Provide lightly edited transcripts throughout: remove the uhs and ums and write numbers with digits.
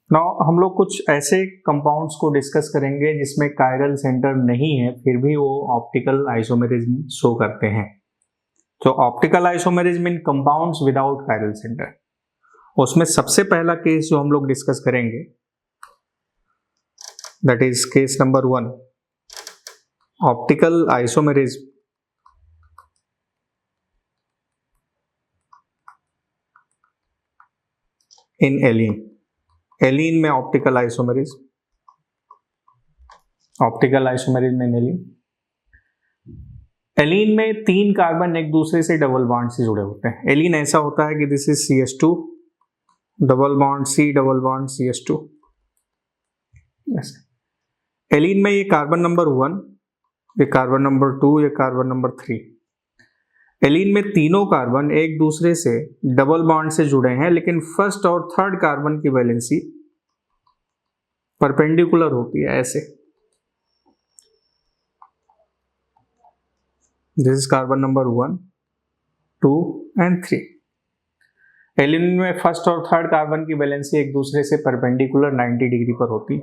Now हम लोग कुछ ऐसे कंपाउंड्स को डिस्कस करेंगे जिसमें कायरल सेंटर नहीं है फिर भी वो ऑप्टिकल आइसोमेरिज्म शो करते हैं। तो optical isomerism in compounds without chiral centre, उसमें सबसे पहला केस जो हम लोग डिस्कस करेंगे that is case number 1, optical isomerism in allene. Allene में optical isomerism in allene. Allene में 3 कार्बन एक दूसरे से डबल बॉन्ड से जुड़े होते हैं। एलीन ऐसा होता है कि this is CH2 double bond C double bond CH2। एलीन में ये कार्बन नंबर 1, ये कार्बन नंबर 2, ये कार्बन नंबर 3। एलीन में तीनों कार्बन एक दूसरे से डबल बॉन्ड से जुड़े हैं, लेकिन फर्स्ट और थर्ड कार्बन की वैलेंसी परपेंडिकुलर होती है ऐसे। This is carbon number 1, 2 and 3। एलीन में फर्स्ट और थर्ड कार्बन की वैलेंसी एक दूसरे से परपेंडिकुलर 90 डिग्री पर होती है।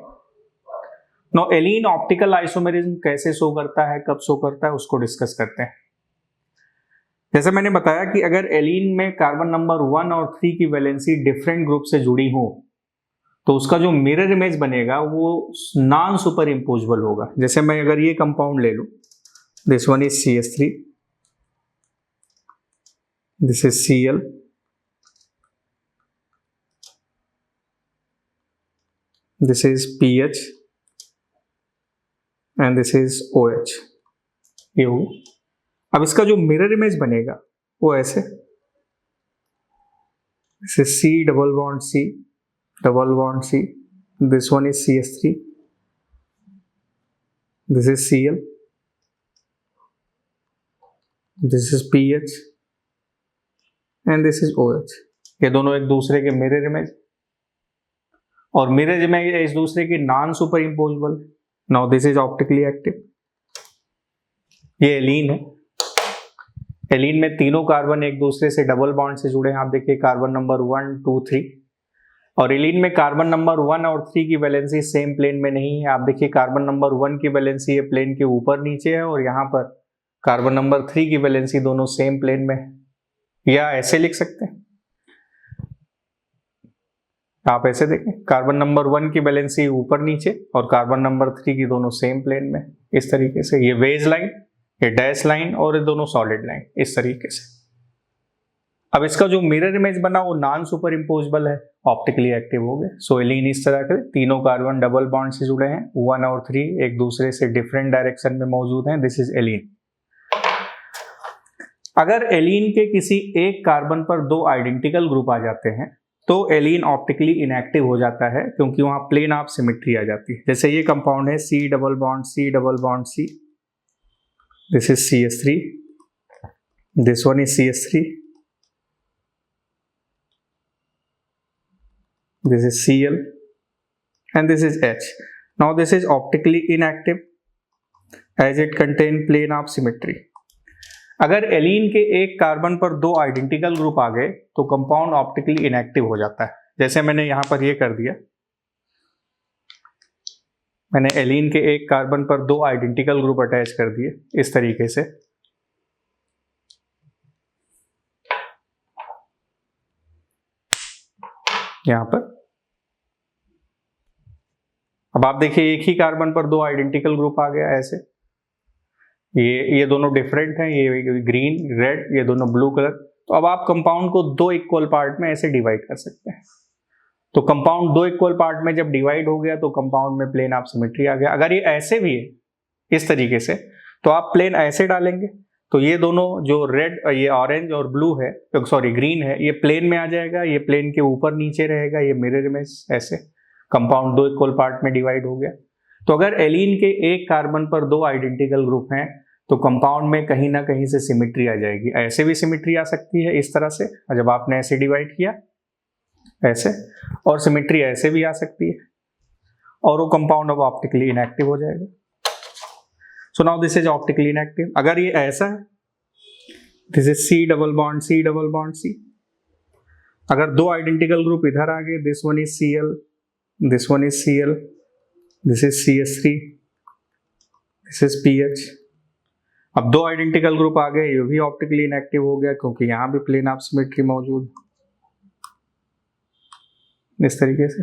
नो एलीन ऑप्टिकल आइसोमेरिज्म कैसे शो करता है, कब शो करता है, उसको डिस्कस करते हैं। जैसे मैंने बताया कि अगर एलीन में कार्बन नंबर 1 और 3 की वैलेंसी डिफरेंट ग्रुप से जुड़ी हो तो उसका जो मिरर इमेज बनेगा वो नॉन सुपर इम्पोजेबल होगा। जैसे मैं अगर ये कंपाउंड ले लूं, this one is CH3, this is Cl, this is PH and this is OH। ये हो, अब इसका जो मिरर इमेज बनेगा वो ऐसे, this is C double bond C double bond C, this one is CH3, this is Cl, this is PH and this is OH। ये दोनों एक दूसरे के मिरर इमेज, और मिरर इमेज इस दूसरे की non super imposable. Now this is optically active. ये एलीन है। एलीन में तीनों कार्बन एक दूसरे से डबल बॉन्ड से जुड़े हैं। आप देखिए कार्बन नंबर 1, 2, 3। और एलीन में कार्बन नंबर 1 और 3 की वैलेंसी सेम प्लेन में नहीं है। आप देखिए कार्बन नंबर 1 की वैलेंसी ये प्लेन के ऊपर नीचे है, और यहाँ पर कार्बन नंबर 3 की वैलेंसी दोनों सेम प्लेन में है। या ऐसे लिख सकते हैं, आप ऐसे देखें, कार्बन नंबर 1 की वैलेंसी ऊपर नीचे और कार्बन नंबर 3 की दोनों सेम प्लेन में। इस तरीके से ये वेज लाइन, ये डैश लाइन और ये दोनों सॉलिड लाइन, इस तरीके से। अब इसका जो मिरर इमेज बना वो नॉन सुपर इम्पोजेबल है, ऑप्टिकली एक्टिव हो गए। सो एलीन इस तरह के तीनों कार्बन डबल बॉन्ड से जुड़े हैं, 1 और 3 एक दूसरे से डिफरेंट डायरेक्शन में मौजूद हैं। दिस इज एलीन। अगर एलीन के किसी एक कार्बन पर 2 आइडेंटिकल ग्रुप आ जाते हैं तो एलीन ऑप्टिकली इनएक्टिव हो जाता है, क्योंकि वहां प्लेन ऑफ सिमेट्री आ जाती है। जैसे ये कंपाउंड है C double bond C double bond C, this is CH3, this one is CH3, this is Cl and this is H. Now this is optically inactive as it contain plane of symmetry. अगर allene के एक carbon पर 2 identical group आ गए तो compound optically inactive हो जाता है। जैसे मैंने यहां पर ये कर दिया, मैंने एलीन के एक कार्बन पर 2 आइडेंटिकल ग्रुप अटैच कर दिए इस तरीके से। यहां पर अब आप देखिए एक ही कार्बन पर 2 आइडेंटिकल ग्रुप आ गया ऐसे। ये दोनों डिफरेंट हैं, ये ग्रीन रेड, ये दोनों ब्लू कलर। तो अब आप कंपाउंड को 2 इक्वल पार्ट में ऐसे डिवाइड कर सकते हैं। तो कंपाउंड 2 इक्वल पार्ट में जब डिवाइड हो गया तो कंपाउंड में प्लेन ऑफ सिमेट्री आ गया। अगर ये ऐसे भी है इस तरीके से तो आप प्लेन ऐसे डालेंगे तो ये दोनों जो रेड, ये ऑरेंज और ब्लू है, सॉरी ग्रीन है, ये प्लेन में आ जाएगा, ये प्लेन के ऊपर नीचे रहेगा, ये मिरर इमेज ऐसे। कंपाउंड 2 इक्वल पार्ट में डिवाइड हो गया। तो अगर एलीन के एक कार्बन पर 2 आइडेंटिकल ग्रुप हैं तो कंपाउंड में कहीं ना कहीं से सिमेट्री आ जाएगी। ऐसे भी सिमेट्री आ सकती है इस तरह से, और जब आपने ऐसे डिवाइड किया ऐसे, और सिमेट्री ऐसे भी आ सकती है, और वो कंपाउंड अब ऑप्टिकली इनएक्टिव हो जाएगा। So now this is optically inactive. अगर ये ऐसा है, this is C double bond C double bond C। अगर 2 आइडेंटिकल ग्रुप इधर आ गए, this one is Cl this one is Cl, this is CH3, this is PH। अब दो identical group आ गए, ये भी ऑप्टिकली इनएक्टिव हो गया क्योंकि यहां भी प्लेन ऑफ सिमेट्री मौजूद इस तरीके से।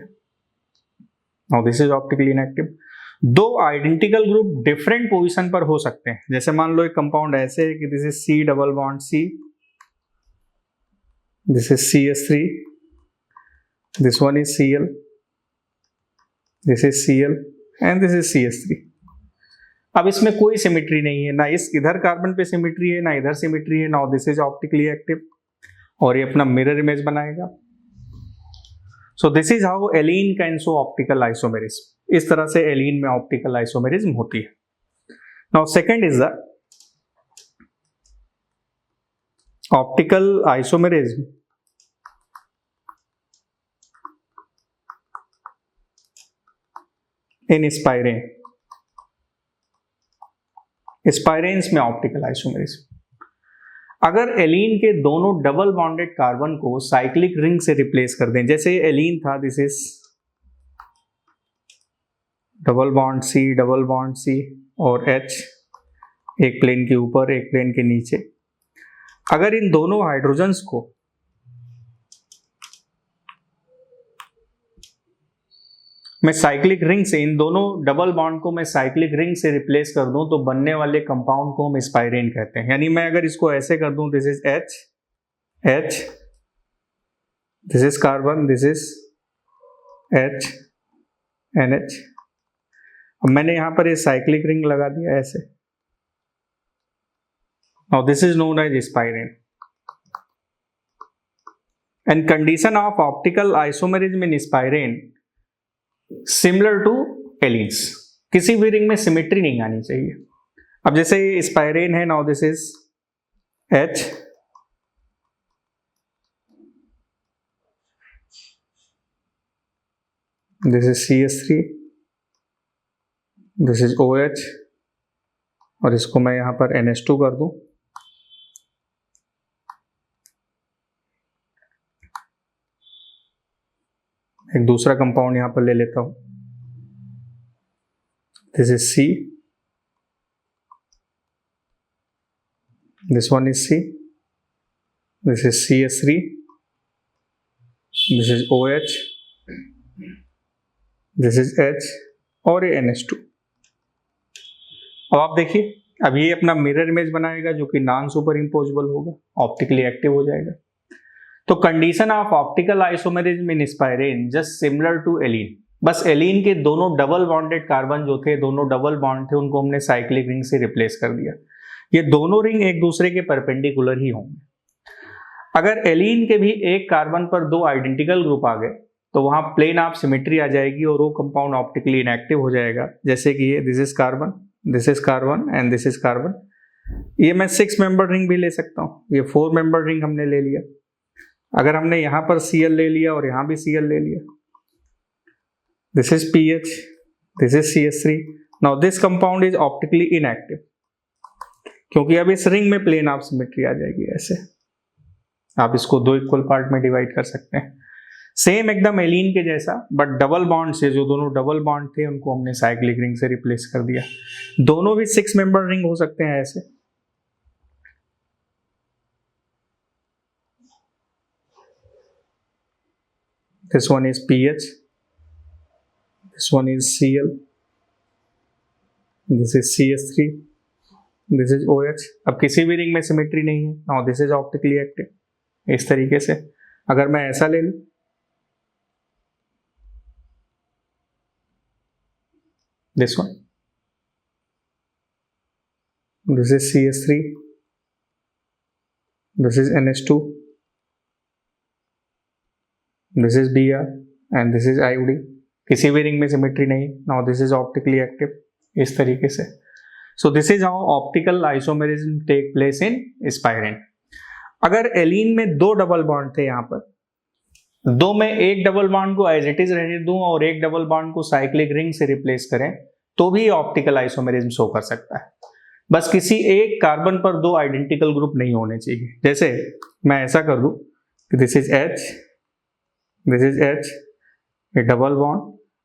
Now this is optically inactive. दो आइडेंटिकल ग्रुप डिफरेंट पोजीशन पर हो सकते हैं। जैसे मान लो एक कंपाउंड ऐसे है कि this is C double bond C, this is CH3, this one is Cl, this is Cl and this is CH3। अब इसमें कोई सिमेट्री नहीं है, ना इस इधर कार्बन पे सिमेट्री है ना इधर सिमेट्री है। Now this is optically active और ये अपना मिरर इमेज बनाएगा। So this is how allene can show optical isomerism. इस तरह से एलीन में ऑप्टिकल आइसोमेरिज्म होती है। Now second is the optical isomerism in spirane. Spiranes में ऑप्टिकल आइसोमेरिज्म। अगर एलीन के दोनों डबल बॉन्डेड कार्बन को साइक्लिक रिंग से रिप्लेस कर दें, जैसे एलीन था, this is double bond C और H, एक प्लेन के ऊपर एक प्लेन के नीचे। अगर इन दोनों हाइड्रोजन्स को मैं साइक्लिक रिंग से, इन दोनों डबल बॉन्ड को मैं साइक्लिक रिंग से रिप्लेस कर दूं तो बनने वाले कंपाउंड को हम स्पाइरेन कहते हैं। यानी मैं अगर इसको ऐसे कर दूं, this is H, this is carbon, this is H, NH। अब मैंने यहां पर ये साइक्लिक रिंग लगा दिया ऐसे। Now this is known as spirane. And condition of optical isomerism in spirane similar to allenes. किसी भी रिंग में सिमेट्री नहीं आनी चाहिए। अब जैसे स्पाइरेन है, now this is H, this is CH3, this is OH और इसको मैं यहां पर NH2 कर दूं। एक दूसरा कंपाउंड यहां पर ले लेता हूं, this is C, this one is C, this is CH3, this is OH, this is H और ये NH2। अब आप देखिए, अब ये अपना मिरर इमेज बनाएगा जो कि नॉन सुपर इम्पोजेबल होगा, ऑप्टिकली एक्टिव हो जाएगा। तो condition of optical isomerism in spirane just similar to allene. बस एलीन के दोनों डबल बॉन्डेड कार्बन जो थे, दोनों डबल बॉन्ड थे, उनको हमने साइक्लिक रिंग से रिप्लेस कर दिया। ये दोनों रिंग एक दूसरे के परपेंडिकुलर ही होंगे। अगर एलीन के भी एक कार्बन पर दो आइडेंटिकल ग्रुप आ गए तो वहां प्लेन ऑफ सिमेट्री आ जाएगी और वो कंपाउंड ऑप्टिकली इनएक्टिव हो जाएगा। जैसे कि ये this is carbon, this is carbon and this is carbon. ये मैं 6 मेंबर रिंग भी ले सकता हूँ, ये 4 मेंबर रिंग हमने ले लिया। अगर हमने यहां पर Cl ले लिया और यहां भी Cl ले लिया, this is PH, this is CH3। Now this compound is optically inactive क्योंकि अब इस रिंग में प्लेन ऑफ सिमेट्री आ जाएगी। ऐसे आप इसको दो इक्वल पार्ट में डिवाइड कर सकते हैं, सेम एकदम एलीन के जैसा, बट डबल बॉन्ड से, जो दोनों डबल बॉन्ड थे उनको हमने साइक्लिक रिंग से रिप्लेस कर दिया। दोनों भी 6 मेंबर रिंग हो सकते हैं ऐसे। This one is PH, this one is Cl, this is CH3, this is OH। अब किसी भी रिंग में सिमेट्री नहीं है। Now this is optically active. इस तरीके से अगर मैं ऐसा ले लूं, this one, this is CH3, this is NH2, this is Br and this is IOD। किसी भी रिंग में सिमेट्री नहीं। Now this is optically active इस तरीके से। So this is how optical isomerism take place in spirane. अगर allene में दो डबल बॉन्ड थे, यहां पर दो में एक डबल बॉन्ड को एज इट इज रहने दूं और एक डबल बॉन्ड को साइक्लिक रिंग से रिप्लेस करें तो भी ऑप्टिकल आइसोमेरिज्म शो कर सकता है। बस किसी एक कार्बन पर दो आइडेंटिकल ग्रुप नहीं होने चाहिए। जैसे मैं ऐसा कर दूं कि this is H, this is H, ये डबल बॉन्ड,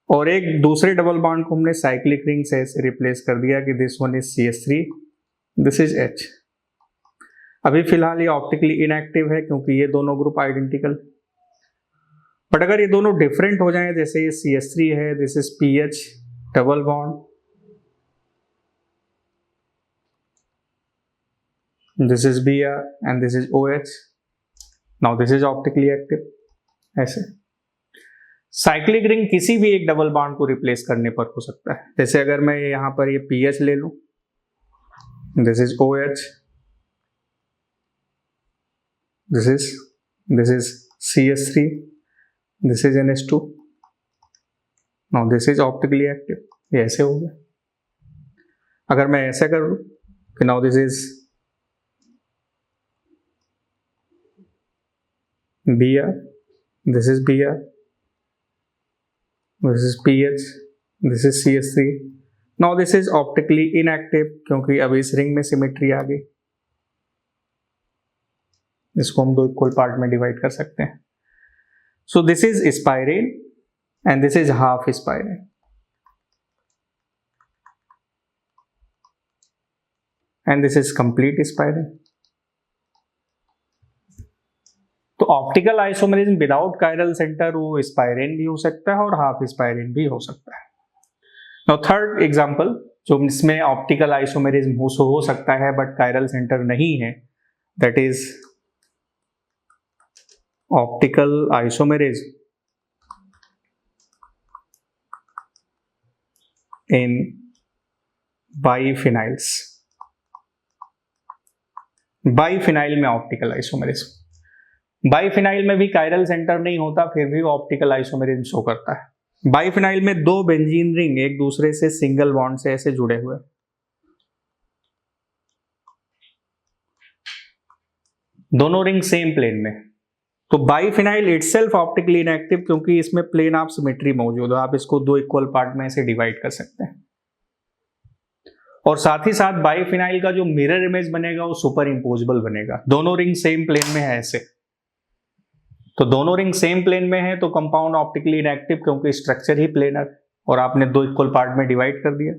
और एक दूसरे डबल बॉन्ड को हमने साइक्लिक रिंग से ऐसे रिप्लेस कर दिया कि this one is CH3, this is H। अभी फिलहाल ये ऑप्टिकली इनएक्टिव है क्योंकि ये दोनों ग्रुप आइडेंटिकल, बट अगर ये दोनों डिफरेंट हो जाएं, जैसे ये CH3 है, this is PH double bond, this is Br and this is OH, now this is optically active। ऐसे साइक्लिक रिंग किसी भी एक डबल बॉन्ड को रिप्लेस करने पर हो सकता है। जैसे अगर मैं यहां पर ये PH ले लूं, this is OH, this is CH3, this is NH2, now this is optically active। ये ऐसे हो गया। अगर मैं ऐसा कर लूं कि now this is Br, this is Br, this is PH, this is CH3, now this is optically inactive क्योंकि अब इस रिंग में सिमेट्री आ गई। इसको हम दो इक्वल पार्ट में डिवाइड कर सकते हैं। So this is spirane and this is half spirane, and this is complete spirane. तो optical isomerism without chiral centre वो स्पाइरेन भी हो सकता है और हाफ स्पाइरेन भी हो सकता है। नाउ थर्ड एग्जांपल जो इसमें ऑप्टिकल आइसोमेरिज्म हो सकता है बट कायरल सेंटर नहीं है, that is optical isomerism in biphenyls. Biphenyl में ऑप्टिकल आइसोमेरिज्म, बाइफिनाइल में भी कायरल सेंटर नहीं होता फिर भी ऑप्टिकल आइसोमेरिज्म शो करता है। बाइफिनाइल में दो बेंजीन रिंग एक दूसरे से सिंगल बॉन्ड से ऐसे जुड़े हुए, दोनों रिंग सेम प्लेन में। तो बाइफिनाइल इटसेल्फ ऑप्टिकली इनएक्टिव क्योंकि इसमें प्लेन ऑफ सिमेट्री मौजूद है, आप इसको दो इक्वल पार्ट में ऐसे डिवाइड कर सकते हैं। और साथ ही साथ बाइफिनाइल का जो मिरर इमेज बनेगा वो सुपर इम्पोजेबल बनेगा। दोनों रिंग सेम प्लेन में है ऐसे, तो दोनों रिंग सेम प्लेन में है तो कंपाउंड ऑप्टिकली इनएक्टिव क्योंकि स्ट्रक्चर ही प्लेनर और आपने दो इक्वल पार्ट में डिवाइड कर दिया।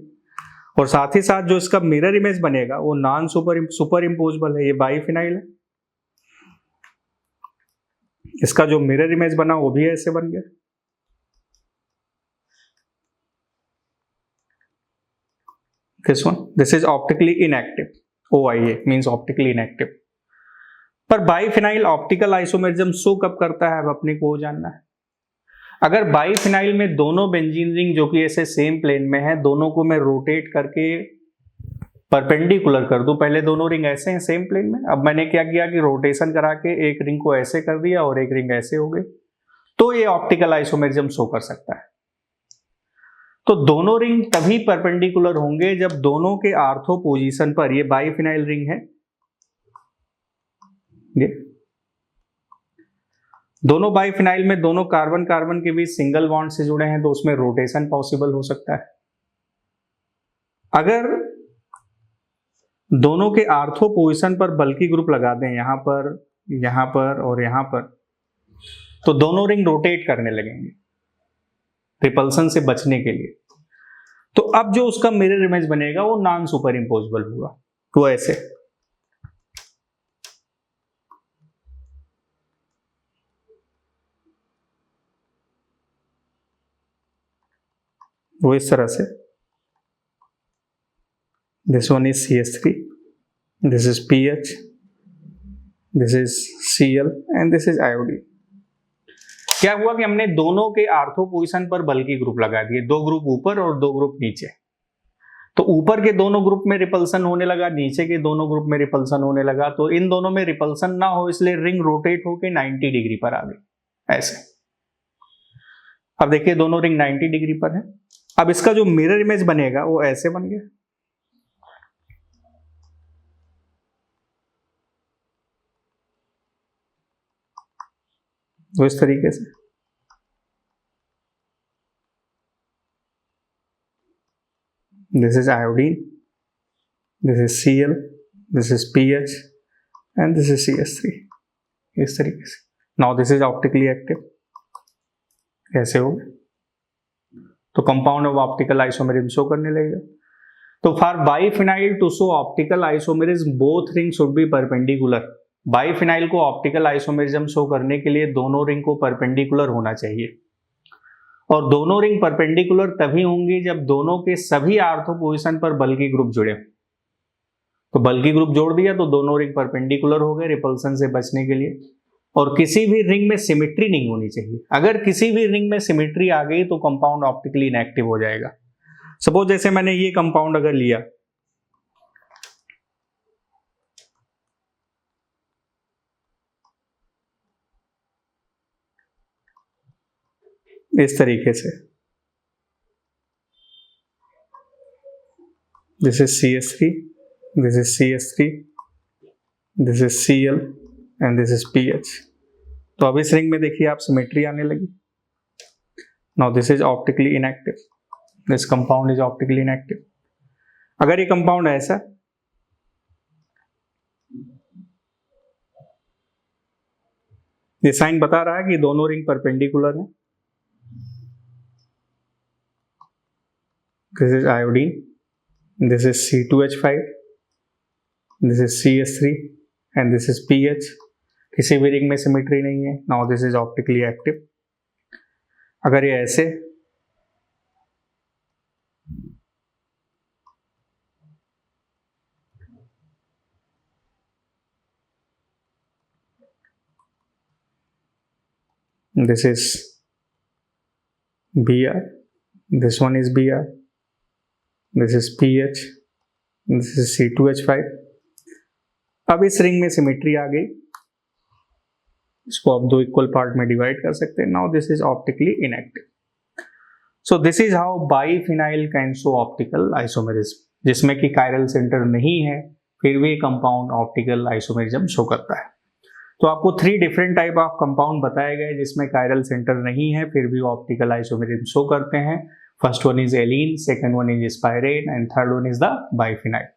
और साथ ही साथ जो इसका मिरर इमेज बनेगा वो नॉन सुपर इम्पोजेबल है, ये बाइफिनाइल है। इसका जो मिरर इमेज बना वो भी ऐसे बन गया। This is optically inactive, OIA means optically inactive. पर बाइफिनाइल ऑप्टिकल आइसोमेरिज्म शो कब करता है अब अपने को जानना है। अगर बाइफिनाइल में दोनों बेंजीन रिंग जो कि ऐसे सेम प्लेन में है, दोनों को मैं रोटेट करके परपेंडिकुलर कर दूं, पहले दोनों रिंग ऐसे हैं सेम प्लेन में, अब मैंने क्या किया कि रोटेशन करा के एक रिंग को ऐसे कर दिया और एक रिंग ऐसे हो गई, तो ये ऑप्टिकल आइसोमेरिज्म शो कर सकता है। तो दोनों रिंग तभी परपेंडिकुलर होंगे जब दोनों के आर्थो पोजीशन पर, ये बाइफिनाइल रिंग है, ये दोनों बाइफिनाइल में दोनों कार्बन कार्बन के बीच सिंगल बॉन्ड से जुड़े हैं तो उसमें रोटेशन पॉसिबल हो सकता है। अगर दोनों के आर्थो पोजीशन पर बल्कि ग्रुप लगा दें यहां पर और यहां पर, तो दोनों रिंग रोटेट करने लगेंगे रिपल्सन से बचने के लिए। तो अब जो उसका मिरर इमेज बनेगा वो नॉन सुपर इम्पोजेबल होगा, वो ऐसे, वो इस तरह से, this one is CH3, this is PH, this is Cl and this is iodine. क्या हुआ कि हमने दोनों के आर्थो पोजीशन पर बल्कि ग्रुप लगा दिए, दो ग्रुप ऊपर और दो ग्रुप नीचे। तो ऊपर के दोनों ग्रुप में रिपल्सन होने लगा, नीचे के दोनों ग्रुप में रिपल्सन होने लगा, तो इन दोनों में रिपल्सन ना हो इसलिए रिंग रोटेट होके 90 डिग्री पर आ गई ऐसे। अब देखिए दोनों रिंग 90 डिग्री पर है। अब इसका जो मिरर इमेज बनेगा वो ऐसे बन गया, वो इस तरीके से। This is iodine, this is Cl, this is PH and this is CH3, इस तरीके से। Now this is optically active, ऐसे हो गए। तो compound of optical isomerism show करने लगेगा। तो for biphenyl to show optical isomerism both ring should be perpendicular. Biphenyl को ऑप्टिकल आइसोमेरिज्म शो करने के लिए दोनों रिंग को परपेंडिकुलर होना चाहिए, और दोनों रिंग परपेंडिकुलर तभी होंगी जब दोनों के सभी आर्थो पोजीशन पर बल्कि ग्रुप जुड़े। तो बल्कि ग्रुप जोड़ दिया तो दोनों रिंग परपेंडिकुलर हो गए रिपल्सन से बचने के लिए। और किसी भी रिंग में सिमेट्री नहीं होनी चाहिए। अगर किसी भी रिंग में सिमेट्री आ गई तो कंपाउंड ऑप्टिकली इनएक्टिव हो जाएगा। सपोज जैसे मैंने ये कंपाउंड अगर लिया, इस तरीके से, this is CH3, this is CH3, this is Cl and this is PH। तो अब इस रिंग में देखिए आप सिमेट्री आने लगी। Now this is optically inactive, this compound is optically inactive. अगर ये कंपाउंड ऐसा, ये साइन बता रहा है कि दोनों रिंग परपेंडिकुलर हैं। This is iodine, this is C2H5, this is CH3 and this is PH। किसी भी रिंग में सिमेट्री नहीं है। Now this is optically active। अगर ये ऐसे, this is Br, this one is Br, this is PH, this is C2H5। अब इस रिंग में सिमेट्री आ गई, इसको आप दो इक्वल पार्ट में डिवाइड कर सकते हैं। Now this is optically inactive. So this is how biphenyl can show optical isomerism, जिसमें कि कायरल सेंटर नहीं है फिर भी कंपाउंड ऑप्टिकल आइसोमेरिज्म शो करता है। तो आपको 3 डिफरेंट टाइप ऑफ कंपाउंड बताए गए जिसमें कायरल सेंटर नहीं है फिर भी ऑप्टिकल आइसोमेरिज्म शो करते हैं। First one is allene, second one is spirane and third one is the biphenyl.